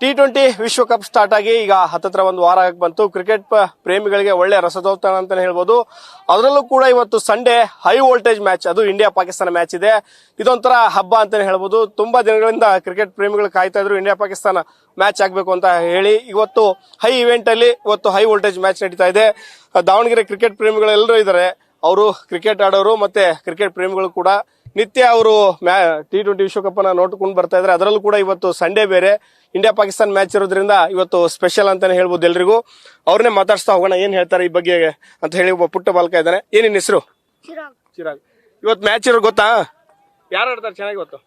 T20 ವಿಶ್ವಕಪ್ start ಆಗಿ ಈಗ ಹತ್ತತ್ರ ಒಂದು ವಾರ ಬಂತು. ಕ್ರಿಕೆಟ್ ಪ್ರೇಮಿಗಳಿಗೆ ಒಳ್ಳೆ ರಸದೌತಣ ಅಂತಾನೆ ಹೇಳ್ಬೋದು. ಅದರಲ್ಲೂ ಕೂಡ ಇವತ್ತು ಸಂಡೇ ಹೈ ವೋಲ್ಟೇಜ್ ಮ್ಯಾಚ್, ಅದು ಇಂಡಿಯಾ ಪಾಕಿಸ್ತಾನ ಮ್ಯಾಚ್ ಇದೆ. ಇದೊಂಥರ ಹಬ್ಬ ಅಂತಾನೆ ಹೇಳ್ಬೋದು. ತುಂಬಾ ದಿನಗಳಿಂದ ಕ್ರಿಕೆಟ್ ಪ್ರೇಮಿಗಳು ಕಾಯ್ತಾ ಇದ್ರು ಇಂಡಿಯಾ ಪಾಕಿಸ್ತಾನ ಮ್ಯಾಚ್ ಆಗ್ಬೇಕು ಅಂತ ಹೇಳಿ. ಇವತ್ತು ಹೈ ಇವೆಂಟ್ ಅಲ್ಲಿ ಇವತ್ತು ಹೈ ವೋಲ್ಟೇಜ್ ಮ್ಯಾಚ್ ನಡೀತಾ ಇದೆ. ದಾವಣಗೆರೆ ಕ್ರಿಕೆಟ್ ಪ್ರೇಮಿಗಳೆಲ್ಲರೂ ಇದ್ದಾರೆ. ಅವರು ಕ್ರಿಕೆಟ್ ಆಡೋರು ಮತ್ತೆ ಕ್ರಿಕೆಟ್ ಪ್ರೇಮಿಗಳು ಕೂಡ ನಿತ್ಯ ಅವರು T20 ವಿಶ್ವಕಪ್ ಅನ್ನ ನೋಡ್ಕೊಂಡು ಬರ್ತಾ ಇದ್ದಾರೆ. ಅದರಲ್ಲೂ ಕೂಡ ಇವತ್ತು ಸಂಡೇ ಬೇರೆ ಇಂಡಿಯಾ ಪಾಕಿಸ್ತಾನ ಮ್ಯಾಚ್ ಇರೋದ್ರಿಂದ ಇವತ್ತು ಸ್ಪೆಷಲ್ ಅಂತಾನೆ ಹೇಳ್ಬೋದು ಎಲ್ರಿಗೂ. ಅವ್ರನ್ನೇ ಮಾತಾಡ್ಸ್ತಾ ಹೋಗೋಣ, ಏನ್ ಹೇಳ್ತಾರೆ ಈ ಬಗ್ಗೆ ಅಂತ ಹೇಳಿ. ಒಬ್ಬ ಪುಟ್ಟ ಬಾಲಕ ಇದ್ದಾನೆ. ಏನಿನ್ ಹೆಸರು? ಚಿರಾಗ್. ಇವತ್ತು ಮ್ಯಾಚ್ ಇರೋ ಗೊತ್ತಾ? ಯಾರು ಆಡ್ತಾರೆ ಚೆನ್ನಾಗಿ ಇವತ್ತು?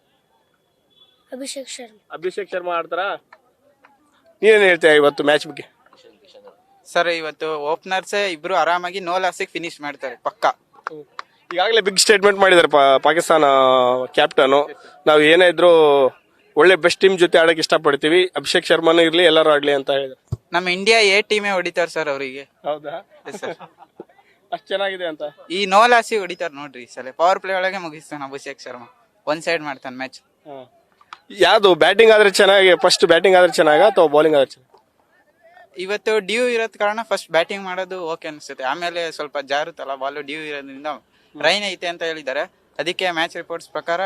ಅಭಿಷೇಕ್ ಶರ್ಮಾ ಆಡ್ತಾರಾ? ನೀನೇನ್ ಹೇಳ್ತೀಯ ಇವತ್ತು ಮ್ಯಾಚ್ ಬಗ್ಗೆ? ಸರ್, ಇವತ್ತು ಓಪನರ್ಸ್ ಇಬ್ರು ಆರಾಮಾಗಿ ನೋ ಲಾಸಿಗೆ ಫಿನಿಶ್ ಮಾಡ್ತಾರೆ ಪಕ್ಕಾ. ಈಗಾಗಲೇ ಬಿಗ್ ಸ್ಟೇಟ್ಮೆಂಟ್ ಮಾಡಿದ್ದಾರೆ ಪಾಕಿಸ್ತಾನ ಕ್ಯಾಪ್ಟನ್. ನಾವು ಏನೇ ಇದ್ರು ಒಳ್ಳೆ ಬೆಸ್ಟ್ ಟೀಮ್ ಜೊತೆ ಆಡಕ್ಕೆ ಇಷ್ಟಪಡ್ತೀವಿ, ಅಭಿಷೇಕ್ ಶರ್ಮಾನು ಇರ್ಲಿ ಎಲ್ಲರೂ ಆಡ್ಲಿ ಅಂತ ಹೇಳಿದ್ರು. ನಮ್ಮ ಇಂಡಿಯಾ ಎ ಟೀಮೇ ಹೊಡಿತಾರ ಸರ್ ಅವರಿಗೆ. ಹೌದಾ? ಅಷ್ಟ್ ಚೆನ್ನಾಗಿದೆ ಅಂತ ಈ ನೋ ಲಾಸಿ ಹೊಡಿತಾರ ನೋಡ್ರಿ. ಸಲ ಪವರ್ ಪ್ಲೇ ಒಳಗೆ ಮುಗಿಸ್ತಾನೆ ಅಭಿಷೇಕ್ ಶರ್ಮಾ. ಒನ್ ಸೈಡ್ ಮಾಡ್ತಾನೆ ಮ್ಯಾಚ್. ಯಾವ್ದು ಬ್ಯಾಟಿಂಗ್ ಆದ್ರೆ ಚೆನ್ನಾಗಿ, ಫಸ್ಟ್ ಬ್ಯಾಟಿಂಗ್ ಆದ್ರೆ ಚೆನ್ನಾಗ ಅಥವಾ ಬೌಲಿಂಗ್ ಆದ್ರೆ ಚೆನ್ನಾಗಿ? ಇವತ್ತು ಡ್ಯೂ ಇರೋದ್ ಕಾರಣ ಫಸ್ಟ್ ಬ್ಯಾಟಿಂಗ್ ಮಾಡೋದು ಓಕೆ ಅನ್ಸುತ್ತೆ. ಆಮೇಲೆ ಸ್ವಲ್ಪ ಜಾರುತ್ತಲ್ಲ ಬಾಲ್, ಡ್ಯೂ ಇರೋದ್ರಿಂದ ರೈನ್ ಐತೆ ಅಂತ ಹೇಳಿದ್ದಾರೆ. ಅದಕ್ಕೆ ಮ್ಯಾಚ್ ರಿಪೋರ್ಟ್ಸ್ ಪ್ರಕಾರ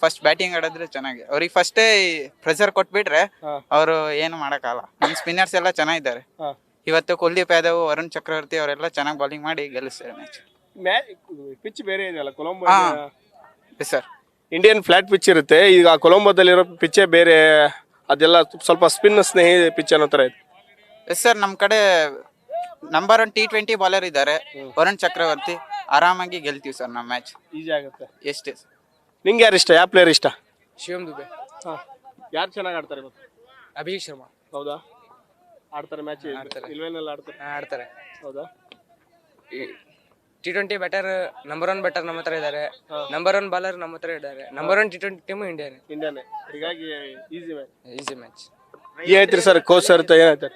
ಫಸ್ಟ್ ಬ್ಯಾಟಿಂಗ್ ಆಡಿದ್ರೆ ಚೆನ್ನಾಗಿ. ಅವ್ರಿಗೆ ಫಸ್ಟೇ ಪ್ರೆಷರ್ ಕೊಟ್ಬಿಟ್ರೆ ಅವರು ಏನು ಮಾಡಕ್ಕಾಗಲ್ಲ. ನಮ್ ಸ್ಪಿನ್ನರ್ಸ್ ಎಲ್ಲ ಚೆನ್ನಾಗಿದ್ದಾರೆ. ಇವತ್ತು ಕುಲ್ದೀಪ್ ಯಾದವ್, ವರುಣ್ ಚಕ್ರವರ್ತಿ ಅವರೆಲ್ಲ ಚೆನ್ನಾಗಿ ಬೌಲಿಂಗ್ ಮಾಡಿ ಗೆಲ್ಲಿಸ್ತಾರೆ ಮ್ಯಾಚ್. ಪಿಚ್ ಬೇರೆ ಇದೆಯಲ್ಲ Colombo? Sir, Indian flat pitch ಇರುತ್ತೆ. ಈಗ ಕೊಲಂಬೋದಲ್ಲಿರೋ ಪಿಚ್ಚೇ ಬೇರೆ, ಅದೆಲ್ಲ ಸ್ವಲ್ಪ ಸ್ಪಿನ್ ಸ್ನೇಹಿ ಪಿಚ್ ಅನ್ನೋ ತರ ಇದೆ. ಎಸ್ ಸರ್, ನಮ್ ಕಡೆ ನಂಬರ್ 1 T20 ಬಾಲರ್ ಇದ್ದಾರೆ, ವರುಣ್ ಚಕ್ರವರ್ತಿ. ಆರಾಮಾಗಿ ಗೆಲ್ತೀವಿ ಸರ್ ನಮ್ಮ ಮ್ಯಾಚ್. ಈಜಿ ಆಗುತ್ತೆ. ಎಷ್ಟೇ. ನಿಂಗೆ ಯಾರು ಇಷ್ಟ? ಯಾವ ಪ್ಲೇಯರ್ ಇಷ್ಟ? ಶಿವಮ್ ದುಬೆ. ಯಾರು ಚೆನ್ನಾಗಿ ಆಡ್ತಾರೆ ಇವತ್ತು? ಅಭಿಷೇಕ್ ಶರ್ಮಾ. ಹೌದಾ? ಆಡ್ತಾರೆ ಮ್ಯಾಚ್? ಇಲ್ವೇನೆಲ್ಲ ಆಡ್ತಾರೆ. ಹೌದಾ? T20 ಬ್ಯಾಟರ್ ನಂಬರ್ 1 ಬ್ಯಾಟರ್ ನಮ್ಮ ಹತ್ರ ಇದ್ದಾರೆ. ನಂಬರ್ 1 ಬಾಲರ್ ನಮ್ಮ ಹತ್ರ ಇದ್ದಾರೆ. ನಂಬರ್ 1 T20 ಟೀಮ್ ಇಂಡಿಯಾನೇ. ಹೀಗಾಗಿ ಈಸಿ ಮ್ಯಾಚ್. ಏನ್ ಹೇಳ್ತೀರಿ ಸರ್? ಕೋಚ್ ಸರ್ ಏನ್ ಹೇಳ್ತಾರೆ?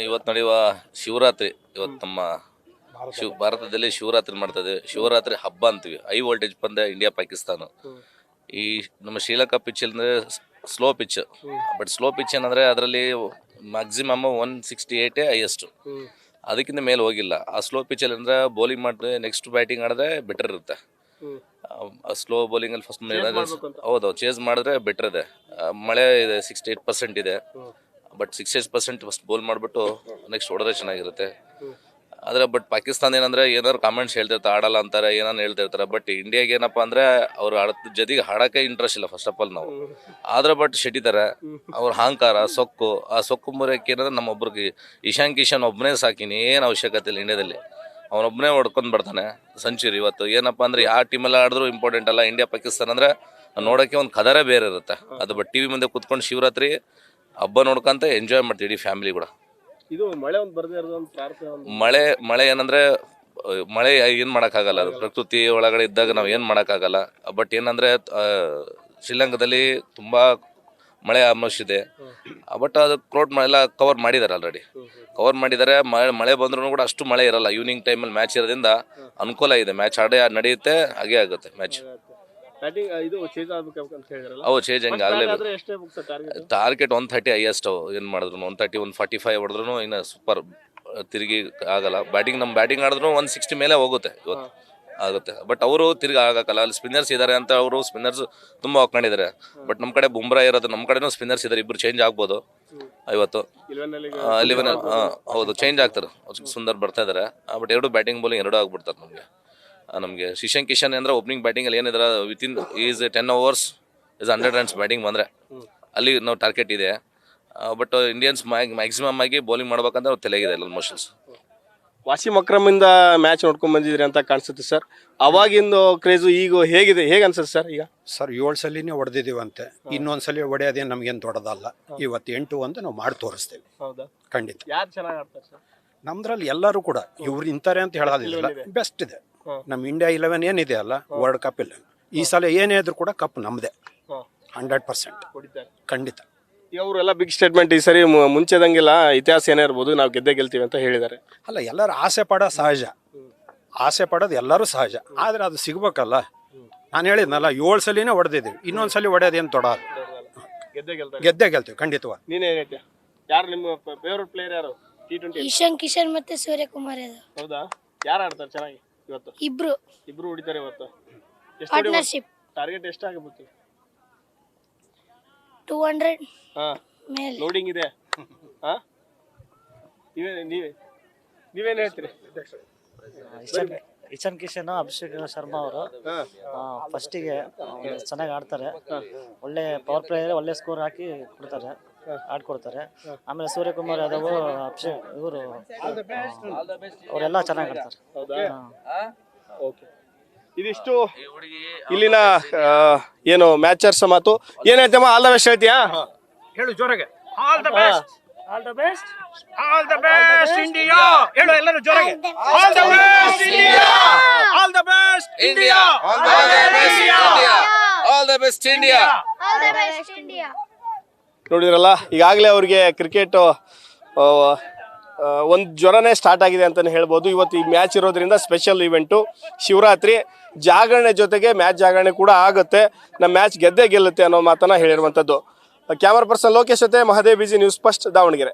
ಇವತ್ತು ನಡೆಯುವ ಶಿವರಾತ್ರಿ, ಇವತ್ತು ನಮ್ಮ ಭಾರತದಲ್ಲಿ ಶಿವರಾತ್ರಿ ಮಾಡ್ತದೆ. ಶಿವರಾತ್ರಿ ಹಬ್ಬ ಅಂತೀವಿ. ಹೈ ವೋಲ್ಟೇಜ್ ಪಂದ್ಯ ಇಂಡಿಯಾ ಪಾಕಿಸ್ತಾನ. ಈ ನಮ್ಮ ಶ್ರೀಲಂಕಾ ಪಿಚ್ ಅಂದ್ರೆ slow pitch. But slow pitch ಏನಂದ್ರೆ ಅದರಲ್ಲಿ ಮ್ಯಾಕ್ಸಿಮಮ್ 168 ಹೈಯೆಸ್ಟ್, ಅದಕ್ಕಿಂತ ಮೇಲೆ ಹೋಗಿಲ್ಲ. ಆ ಸ್ಲೋ ಪಿಚ್ ಅಲ್ಲಿ ಅಂದ್ರೆ ಬೌಲಿಂಗ್ ಮಾಡಿದ್ರೆ ನೆಕ್ಸ್ಟ್ ಬ್ಯಾಟಿಂಗ್ ಆಡಿದ್ರೆ ಬೆಟರ್ ಇರುತ್ತೆ. ಸ್ಲೋ ಬೌಲಿಂಗ್ ಅಲ್ಲಿ ಫಸ್ಟ್ ಹೌದು ಚೇಸ್ ಮಾಡಿದ್ರೆ ಬೆಟರ್ ಇದೆ. ಮಳೆ ಇದೆ 68% ಇದೆ. ಬಟ್ 68% ಫಸ್ಟ್ ಬೌಲ್ ಮಾಡಿಬಿಟ್ಟು ನೆಕ್ಸ್ಟ್ ಹೊಡೆದ್ರೆ ಚೆನ್ನಾಗಿರುತ್ತೆ. ಆದರೆ ಬಟ್ ಪಾಕಿಸ್ತಾನ ಏನಂದ್ರೆ ಏನಾದ್ರು ಕಾಮೆಂಟ್ಸ್ ಹೇಳ್ತಿರ್ತಾರೆ, ಆಡಲ್ಲ ಅಂತಾರೆ, ಏನಾರು ಹೇಳ್ತಿರ್ತಾರೆ. ಬಟ್ ಇಂಡಿಯಾಗೆ ಏನಪ್ಪಾ ಅಂದ್ರೆ ಅವ್ರು ಜೊತೆಗೆ ಹಾಡಕ್ಕೆ ಇಂಟ್ರೆಸ್ಟ್ ಇಲ್ಲ ಫಸ್ಟ್ ಆಫ್ ಆಲ್ ನಾವು. ಆದ್ರೆ ಬಟ್ ಶೆಟ್ಟಿದ್ದಾರೆ ಅವ್ರ ಅಹಂಕಾರ, ಸೊಕ್ಕು. ಆ ಸೊಕ್ಕು ಮುರಿಯಕ್ಕೆ ಏನಂದ್ರೆ ನಮ್ಮೊಬ್ರಿಗೆ ಇಶಾನ್ ಕಿಶನ್ ಒಬ್ಬನೇ ಸಾಕಿನಿ, ಏನು ಅವಶ್ಯಕತೆ ಇಲ್ಲ. ಇಂಡಿಯಾದಲ್ಲಿ ಅವನೊಬ್ಬನೇ ಹೊಡ್ಕೊಂಡು ಬರ್ತಾನೆ ಸೆಂಚುರಿ. ಇವತ್ತು ಏನಪ್ಪಾ ಅಂದ್ರೆ ಯಾವ ಟೀಮೆಲ್ಲ ಆಡಿದ್ರು ಇಂಪಾರ್ಟೆಂಟ್ ಅಲ್ಲ. ಇಂಡಿಯಾ ಪಾಕಿಸ್ತಾನ ಅಂದ್ರೆ ನೋಡೋಕ್ಕೆ ಒಂದು ಕದರೇ ಬೇರೆ ಇರುತ್ತೆ. ಅದು ಬಟ್ ಟಿವಿ ಮುಂದೆ ಕುತ್ಕೊಂಡು ಶಿವರಾತ್ರಿ ಹಬ್ಬ ನೋಡ್ಕೊಂತ ಎಂಜಾಯ್ ಮಾಡ್ತೀವಿ ಇಡೀ ಫ್ಯಾಮಿಲಿ ಕೂಡ. ಇದು ಮಳೆ ಒಂದು ಬರದೇ ಇರೋದು ಒಂದು ಪ್ರಾರ್ಥನೆ. ಮಳೆ ಏನಂದ್ರೆ ಮಳೆ ಏನ್ ಮಾಡಕ್ಕಾಗಲ್ಲ, ಅದು ಪ್ರಕೃತಿ ಒಳಗಡೆ ಇದ್ದಾಗ ನಾವು ಏನ್ ಮಾಡಕ್ಕಾಗಲ್ಲ. ಬಟ್ ಏನಂದ್ರೆ ಶ್ರೀಲಂಕಾದಲ್ಲಿ ತುಂಬಾ ಮಳೆ ಆಲ್ಮೋಸ್ಟ್ ಇದೆ. ಬಟ್ ಅದು ಕ್ಲೋಟ್ ಎಲ್ಲ ಕವರ್ ಮಾಡಿದ್ದಾರೆ, ಆಲ್ರೆಡಿ ಕವರ್ ಮಾಡಿದ್ದಾರೆ. ಮಳೆ ಬಂದ್ರೂ ಕೂಡ ಅಷ್ಟು ಮಳೆ ಇರಲ್ಲ. ಈವ್ನಿಂಗ್ ಟೈಮಲ್ಲಿ ಮ್ಯಾಚ್ ಇರೋದ್ರಿಂದ ಅನುಕೂಲ ಇದೆ. ಮ್ಯಾಚ್ ನಡೆಯುತ್ತೆ, ಹಾಗೆ ಆಗುತ್ತೆ ಮ್ಯಾಚ್. ಚೇಂಜ್ ಹಂಗೆ ಆಗ್ಲೇಬೇಕು. Target 130 highest. ಏನ್ ಮಾಡಿದ್ರು 130, 145 ಹೊಡೆದ್ರು ಇನ್ನು ಸೂಪರ್. ತಿರುಗಿ ಆಗಲ್ಲ. ನಮ್ಮ ಬ್ಯಾಟಿಂಗ್ ಆಡಿದ್ರು 160 ಮೇಲೆ ಹೋಗುತ್ತೆ ಇವತ್ತು ಆಗುತ್ತೆ. ಬಟ್ ಅವರು ತಿರ್ಗಿ ಆಗಕ್ಕಲ್ಲ. ಅಲ್ಲಿ ಸ್ಪಿನ್ನರ್ಸ್ ಇದಾರೆ ಅಂತ ಅವರು ಸ್ಪಿನ್ನರ್ಸ್ ತುಂಬಾ ಹಾಕೊಂಡಿದ್ದಾರೆ. ಬಟ್ ನಮ್ಮ ಕಡೆ ಬುಮ್ರಾ ಇರೋದು, ನಮ್ಮ ಕಡೆನೂ ಸ್ಪಿನ್ನರ್ಸ್ ಇದಾರೆ. ಇಬ್ರು ಚೇಂಜ್ ಆಗ್ಬೋದು ಇವತ್ತು. 11 ಹೌದು ಚೇಂಜ್ ಆಗ್ತಾರೆ. ಸುಂದರ್ ಬರ್ತಾ ಇದಾರೆ. ಬಟ್ ಎರಡು ಬ್ಯಾಟಿಂಗ್ ಬೌಲಿಂಗ್ ಎರಡು ಆಗ್ಬಿಡ್ತಾರೆ ನಮಗೆ. ಇಶಾನ್ ಕಿಶನ್ ಅಂದ್ರೆ ಓಪನಿಂಗ್ ಬ್ಯಾಟಿಂಗ್ ಅಲ್ಲಿ ಏನಿದ್ರೆ within is 10 overs is 100 runs batting ಬಂದ್ರೆ ಅಲ್ಲಿ ನಾವು ಟಾರ್ಗೆಟ್ ಇದೆ. ಬಟ್ ಇಂಡಿಯನ್ಸ್ ಮ್ಯಾಕ್ಸಿಮಮ್ ಆಗಿ ಬೌಲಿಂಗ್ ಮಾಡ್ಬೇಕಂತ ಅವ್ರು ತಲೆಗಿದೆ ಆಲ್ಮೋಸ್ಟ್. ವಾಸಿಂ ಅಕ್ರಮ್ ಇಂದ ಮ್ಯಾಚ್ ನೋಡ್ಕೊಂಡ್ ಬಂದಿದ್ರಿ ಅಂತ ಕಾಣಿಸುತ್ತೆ ಸರ್. ಅವಾಗಿಂದ ಕ್ರೇಜು ಈಗ ಹೇಗಿದೆ, ಹೇಗೆ ಅನ್ಸುತ್ತೆ ಸರ್? ಈಗ ಸರ್ 7 ಸಲಿನೇ ಹೊಡೆದಿದ್ದೀವಂತೆ. ಇನ್ನೊಂದ್ಸಲಿ ಹೊಡೆಯೋದೇನು ನಮ್ಗೇನು ದೊಡ್ಡದಲ್ಲ. ಇವತ್ತು 8 ಅಂತ ನಾವು ಮಾಡಿ ತೋರಿಸ್ತೇವೆ. ಹೌದಾ? ಖಂಡಿತ. ಯಾರು ಚೆನ್ನಾಗಿ ಆಡ್ತಾರೆ ಸರ್? ನಮ್ದ್ರಲ್ಲಿ ಎಲ್ಲರೂ ಕೂಡ ಇವ್ರು ಇಂತಾರೆ ಅಂತ ಹೇಳೋದಿಲ್ಲ, ಬೆಸ್ಟ್ ಇದೆ. ನಮ್ಮ ಇಂಡಿಯಾ 11 ಏನಿದೆ ಅಲ್ಲ, ವರ್ಲ್ಡ್ ಕಪ್ ಇಲ್ಲ. ಈ ಸಲ ಏನೇ ಇದ್ರು ಕೂಡ ಕಪ್ ನಮ್ದೆ 100% ಖಂಡಿತ. ಅವರೆಲ್ಲ ಬಿಗ್ ಸ್ಟೇಟ್ಮೆಂಟ್ ಈ ಸರಿ ಮುಂಚೆದಂಗಿಲ್ಲ, ಇತಿಹಾಸ ಏನೇ ಇರ್ಬೋದು, ನಾವು ಗೆಲ್ತೀವಿ ಅಂತ ಹೇಳಿದ್ದಾರೆ. ಅಲ್ಲ, ಎಲ್ಲರೂ ಆಸೆ ಪಡೋ ಸಹಜ, ಆಸೆ ಪಡೋದು ಎಲ್ಲರೂ ಸಹಜ. ಆದ್ರೆ ಅದು ಸಿಗ್ಬೇಕಲ್ಲ. ನಾನು ಹೇಳಿದ್ನಲ್ಲ 7 ಸಲಿನೇ ಹೊಡೆದಿದ್ದೀವಿ, ಇನ್ನೊಂದ್ಸಲಿ ಹೊಡೆಯೋದೇನು ತೊಡೋದು. ಗೆದ್ದೆ ಗೆಲ್ತಾರೆ. ಗೆದ್ದೇ ಗೆಲ್ತೀವಿ ಖಂಡಿತವಾಗಿ. ನೀನೇನ್ ಹೇಳ್ತೀಯ? ಯಾರು ನಿಮ್ಮ ಫೇವರೇಟ್ ಪ್ಲೇಯರ್ ಯಾರು T20? ಈಶಾನ್ ಕಿಶನ್ ಮತ್ತೆ ಸೂರ್ಯಕುಮಾರ್ ಯಾದವ್ ಹೌದಾ? ಯಾರು ಆಡ್ತಾರೆ ಚೆನ್ನಾಗಿ ಇವತ್ತು? ಇಬ್ರು ಹೊಡಿತಾರೆ ಇವತ್ತು. ಎಷ್ಟು ಪಾರ್ಟ್ನರ್ಶಿಪ್ ಟಾರ್ಗೆಟ್ ಎಷ್ಟಾಗಬೇಕು? 200 ಹಾ, ಮೇಲೆ ಲೋಡಿಂಗ್ ಇದೆ. ಹಾ, ನೀವೇನ್ ಹೇಳ್ತೀರಿ? ಇಶಾನ್ ಕಿಶನ್ ಅಭಿಷೇಕ್ ಶರ್ಮಾ ಅವರು ಫಸ್ಟಿಗೆ ಚೆನ್ನಾಗಿ ಆಡ್ತಾರೆ, ಒಳ್ಳೆ ಪವರ್ ಪ್ಲೇಯರ್, ಒಳ್ಳೆ ಸ್ಕೋರ್ ಹಾಕಿ ಕೊಡ್ತಾರೆ, ಆಡ್ಕೊಡ್ತಾರೆ. ಆಮೇಲೆ ಸೂರ್ಯಕುಮಾರ್ ಯಾದವ್, ಅಭಿಷೇಕ್ ಇವರು ಅವರೆಲ್ಲ ಚೆನ್ನಾಗಿ ಆಡ್ತಾರೆ. ಓಕೆ, ಇದಿಷ್ಟು ಇಲ್ಲಿನ ಏನು ಮ್ಯಾಚರ್ಸ್ ಮಾತು. ಏನ್ ಹೇಳ್ತೀಯಮ್ಮ? ಆಲ್ ದ ಬೆಸ್ಟ್ ಹೇಳ್ತೀಯಾ? ಹೇಳು ಜೋರಾಗೆ. All the best, all the best, all the best India. ಹೇಳು ಎಲ್ಲರೂ ಜೋರಾಗೆ. All the best India, all the best India, all the best India, all the best India. ನೋಡಿದ್ರಲ್ಲ, ಈಗಾಗಲೇ ಅವ್ರಿಗೆ ಕ್ರಿಕೆಟ್ ಒಂದು ಜ್ವರನೇ ಸ್ಟಾರ್ಟ್ ಆಗಿದೆ ಅಂತಲೇ ಹೇಳ್ಬೋದು. ಇವತ್ತು ಈ ಮ್ಯಾಚ್ ಇರೋದ್ರಿಂದ ಸ್ಪೆಷಲ್ ಇವೆಂಟು ಶಿವರಾತ್ರಿ ಜಾಗರಣೆ ಜೊತೆಗೆ ಮ್ಯಾಚ್ ಜಾಗರಣೆ ಕೂಡ ಆಗುತ್ತೆ. ನಮ್ಮ ಮ್ಯಾಚ್ ಗೆದ್ದೇ ಗೆಲ್ಲುತ್ತೆ ಅನ್ನೋ ಮಾತನ್ನ ಹೇಳಿರುವಂಥದ್ದು. ಕ್ಯಾಮರಾ ಪರ್ಸನ್ ಲೋಕೇಶ್ ಜೊತೆ Mahadev B G, news first, Davanagere.